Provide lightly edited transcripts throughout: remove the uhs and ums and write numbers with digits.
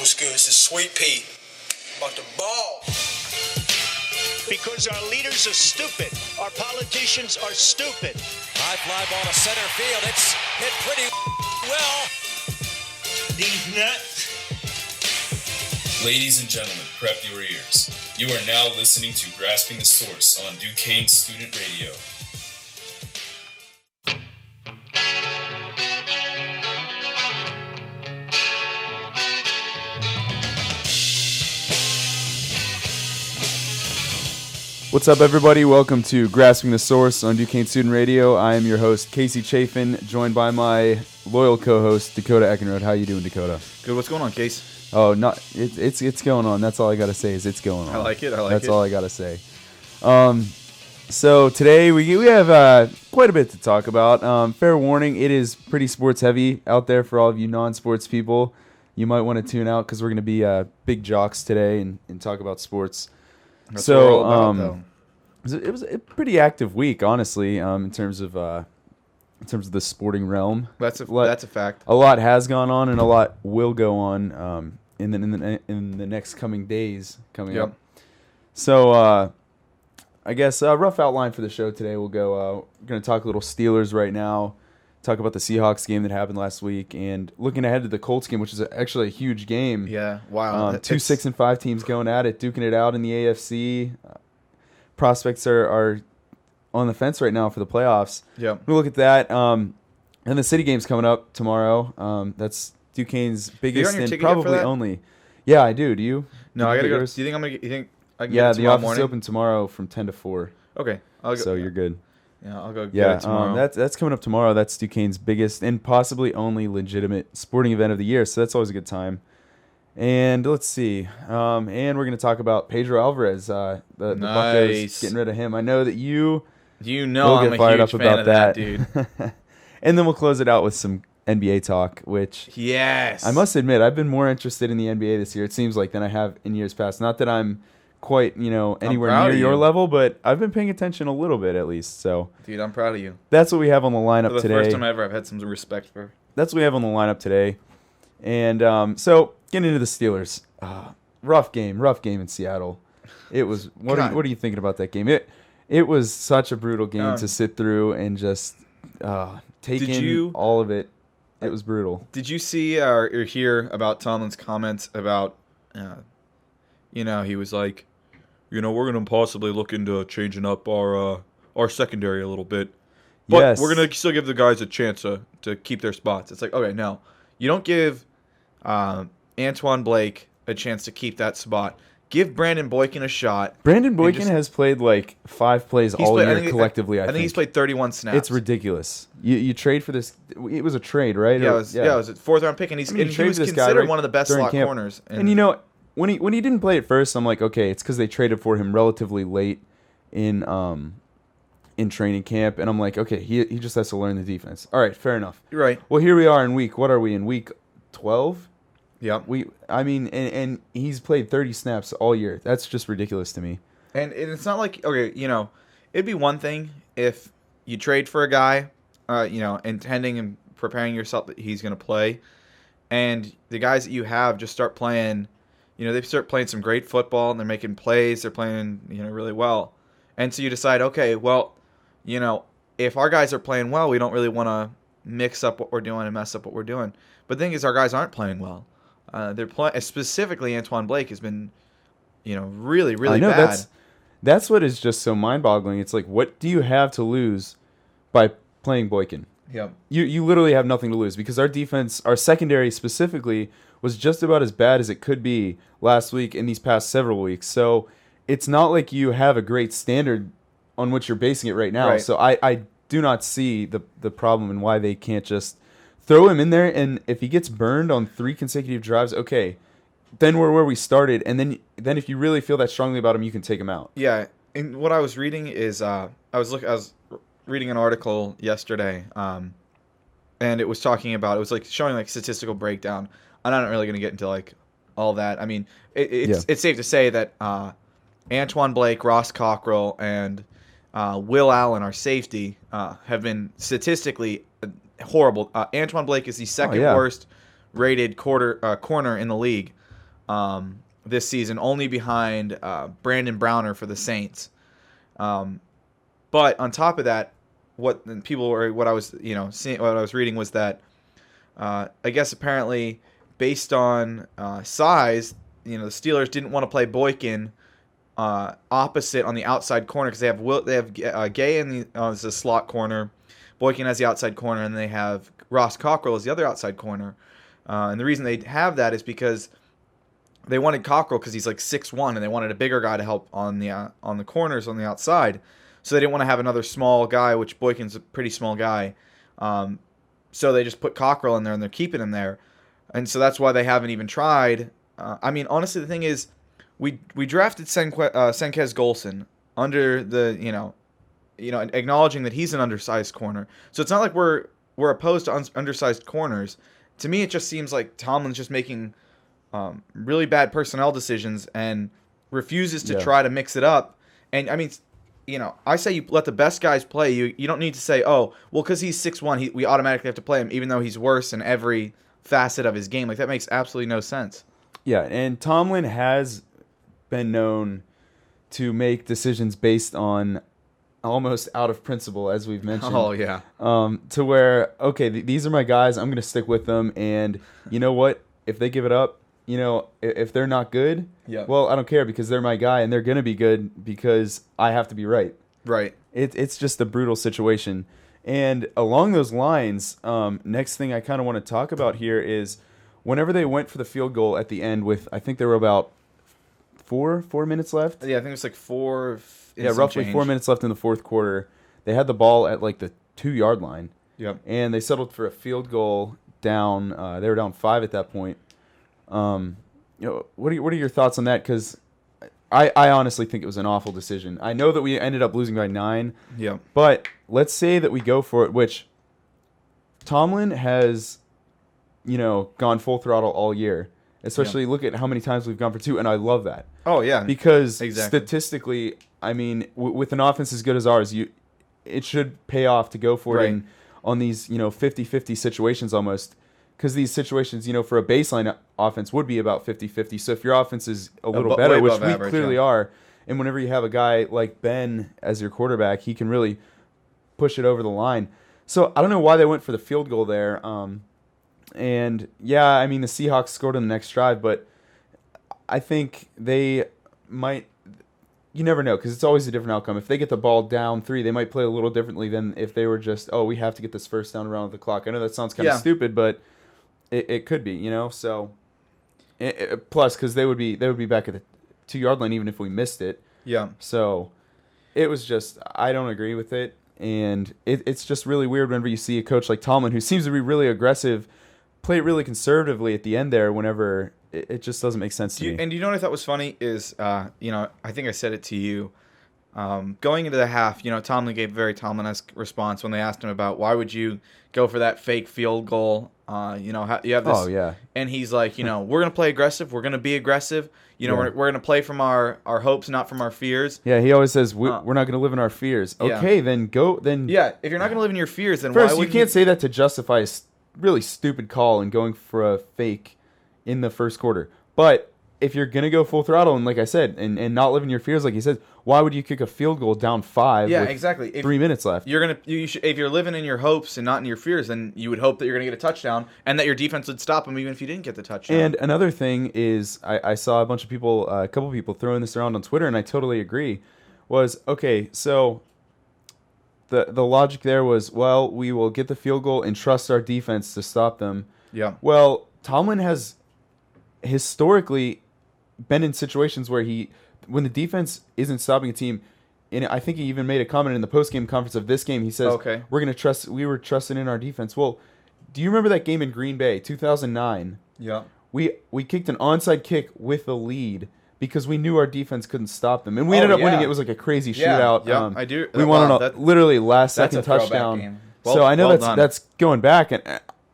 what's good? It's Sweet Pea. About the ball. Because our leaders are stupid. Our politicians are stupid. High fly ball to center field. It's hit pretty well. These nuts. Ladies and gentlemen, prep your ears. You are now listening to Grasping the Source on Duquesne Student Radio. What's up, everybody? Welcome to Grasping the Source on Duquesne Student Radio. I am your host, Casey Chafin, joined by my loyal co-host, Dakota Eckenrode. How you doing, Dakota? Good. What's going on, Case? Oh, it's going on. That's all I gotta say is it's going on. I like it. That's all I gotta say. So today we have quite a bit to talk about. Fair warning, it is pretty sports heavy out there for all of you non-sports people. You might want to tune out because we're gonna be big jocks today and talk about sports. That's what we're all about, though. It was a pretty active week, honestly, in terms of the sporting realm. That's a fact. A lot has gone on, and a lot will go on in the next coming days coming up. So, I guess a rough outline for the show today. We'll go. We're going to talk a little Steelers right now. Talk about the Seahawks game that happened last week, and looking ahead to the Colts game, which is actually a huge game. Yeah, wow. 2 6-5 teams going at it, duking it out in the AFC. Prospects are on the fence right now for the playoffs. Yeah, we'll look at that. And the City game's coming up tomorrow. That's Duquesne's biggest and probably only. Yeah, I do. Do you? No, I gotta go. Do you think I'm gonna? You think I can? Yeah, get it the office morning? is open tomorrow from 10 to 4. Okay, I'll go. So you're good. Yeah, I'll go get it tomorrow. That's coming up tomorrow. That's Duquesne's biggest and possibly only legitimate sporting event of the year. So that's always a good time. And let's see. And we're going to talk about Pedro Alvarez. The Buccos getting rid of him. I know that you will I'm get fired a up huge about fan that, of that dude. And then we'll close it out with some NBA talk, which yes, I must admit I've been more interested in the NBA this year. It seems like than I have in years past. Not that I'm quite, anywhere near your level, but I've been paying attention a little bit at least. So, dude, I'm proud of you. That's what we have on the lineup for the today. First time ever, I've had some respect for. That's what we have on the lineup today. And so getting into the Steelers, rough game in Seattle. It was. What are you thinking about that game? It was such a brutal game to sit through and just take in all of it. It was brutal. Did you see or hear about Tomlin's comments about? He was like, we're going to possibly look into changing up our secondary a little bit. But we're going to still give the guys a chance to keep their spots. It's like, okay, no. You don't give Antoine Blake a chance to keep that spot. Give Brandon Boykin a shot. Brandon Boykin has played like 5 plays all year collectively, I think. I think he's played 31 snaps. It's ridiculous. You trade for this. It was a trade, right? Yeah, it was a 4th-round pick, and he was considered one of the best slot corners. And when he didn't play at first, I'm like, okay, it's because they traded for him relatively late in training camp, and I'm like, okay, he just has to learn the defense. All right, fair enough. You're right. Well, here we are in week. What are we in week 12? Yeah. And he's played 30 snaps all year. That's just ridiculous to me. And it's not like, okay, it'd be one thing if you trade for a guy, intending and preparing yourself that he's going to play, and the guys that you have just start playing. They start playing some great football, and they're making plays. They're playing, really well. And so you decide, okay, well, if our guys are playing well, we don't really want to mix up what we're doing and mess up what we're doing. But the thing is, our guys aren't playing well. They're playing, specifically Antoine Blake has been, really, really bad. That's what is just so mind-boggling. It's like, what do you have to lose by playing Boykin? Yeah. You literally have nothing to lose because our defense, our secondary specifically, was just about as bad as it could be last week and these past several weeks. So it's not like you have a great standard on which you're basing it right now. Right. So I do not see the problem and why they can't just throw him in there. And if he gets burned on 3 consecutive drives, okay, then we're where we started. And then if you really feel that strongly about him, you can take him out. Yeah. And what I was reading is I was reading an article yesterday, and it was talking about, it was like showing like statistical breakdown. I'm not really going to get into like all that. I mean, it's safe to say that Antoine Blake, Ross Cockrell, and Will Allen, our safety, have been statistically horrible. Antoine Blake is the second worst rated corner in the league. this season, only behind Brandon Browner for the Saints. But on top of that, what I was reading was that I guess apparently based on size, the Steelers didn't want to play Boykin opposite on the outside corner because they have Gay in as a slot corner, Boykin as the outside corner, and they have Ross Cockrell as the other outside corner. And the reason they have that is because they wanted Cockrell because he's like 6'1", and they wanted a bigger guy to help on the corners on the outside. So they didn't want to have another small guy, which Boykin's a pretty small guy. So they just put Cockrell in there, and they're keeping him there. And so that's why they haven't even tried. Honestly, the thing is, we drafted Senkez Golson under the, acknowledging that he's an undersized corner. So it's not like we're opposed to undersized corners. To me, it just seems like Tomlin's just making really bad personnel decisions and refuses to try to mix it up. And, I say you let the best guys play. You don't need to say, oh, well, because he's 6'1", we automatically have to play him, even though he's worse in every facet of his game. Like, that makes absolutely no sense. Yeah, and Tomlin has been known to make decisions based on almost out of principle, as we've mentioned. Oh, yeah. To where, okay, these are my guys. I'm going to stick with them. And you know what? If they give it up, if they're not good, well, I don't care because they're my guy and they're going to be good because I have to be right. Right. It's just a brutal situation. And along those lines, next thing I kind of want to talk about here is whenever they went for the field goal at the end with, I think there were about four minutes left. Yeah, I think it was like four. Roughly change. 4 minutes left in the fourth quarter. They had the ball at like the 2-yard line. Yep. And they settled for a field goal down. They were down 5 at that point. What are your thoughts on that? Because I honestly think it was an awful decision. I know that we ended up losing by 9. Yeah. But let's say that we go for it, which Tomlin has, gone full throttle all year. Especially look at how many times we've gone for 2, and I love that. Oh, yeah. Because exactly. Statistically, with an offense as good as ours, it should pay off to go for it on these 50-50 situations almost. Because these situations, for a baseline offense would be about 50-50. So if your offense is a little better, which we average, clearly are, and whenever you have a guy like Ben as your quarterback, he can really push it over the line. So I don't know why they went for the field goal there. And yeah, the Seahawks scored on the next drive, but I think they might. You never know because it's always a different outcome. If they get the ball down 3, they might play a little differently than if they were just, we have to get this first down around the clock. I know that sounds kind of stupid, but it could be, So plus because they would be back at the 2-yard line even if we missed it. Yeah. So it was just I don't agree with it, and it's just really weird whenever you see a coach like Tomlin who seems to be really aggressive. Play it really conservatively at the end there whenever it just doesn't make sense to me. And you know what I thought was funny is, I think I said it to you. Going into the half, Tomlin gave a very Tomlin-esque response when they asked him about why would you go for that fake field goal. You have this. Oh, yeah. And he's like, we're going to play aggressive. We're going to be aggressive. We're going to play from our hopes, not from our fears. Yeah, he always says, we're not going to live in our fears. Okay, then go. Then yeah, if you're not going to live in your fears, then first, why would you can't say that to justify a really stupid call and going for a fake in the first quarter. But if you're going to go full throttle and like I said, and not live in your fears like he said, why would you kick a field goal down 5 Yeah, with exactly. 3 minutes left? If you're living in your hopes and not in your fears, then you would hope that you're going to get a touchdown and that your defense would stop them even if you didn't get the touchdown. And another thing is I saw a couple people throwing this around on Twitter, and I totally agree, was, okay, so the logic there was, well, we will get the field goal and trust our defense to stop them. Yeah. Well, Tomlin has historically been in situations where when the defense isn't stopping a team, and I think he even made a comment in the post-game conference of this game. He says, we were trusting in our defense. Well, do you remember that game in Green Bay, 2009? Yeah. We kicked an onside kick with the lead because we knew our defense couldn't stop them. And we ended up winning. It was like a crazy shootout. Yeah, I do. We won on a literally last-second touchdown. So I know that's going back, and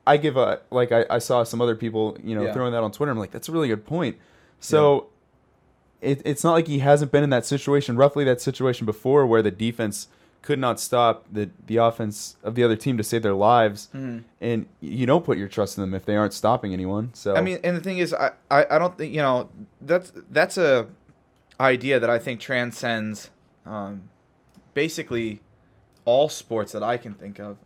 I give I saw some other people, throwing that on Twitter. I'm like, that's a really good point. So it's not like he hasn't been in that situation, roughly that situation before, where the defense could not stop the offense of the other team to save their lives, and you don't put your trust in them if they aren't stopping anyone. So I mean, and the thing is, I don't think, that's a idea that I think transcends basically all sports that I can think of.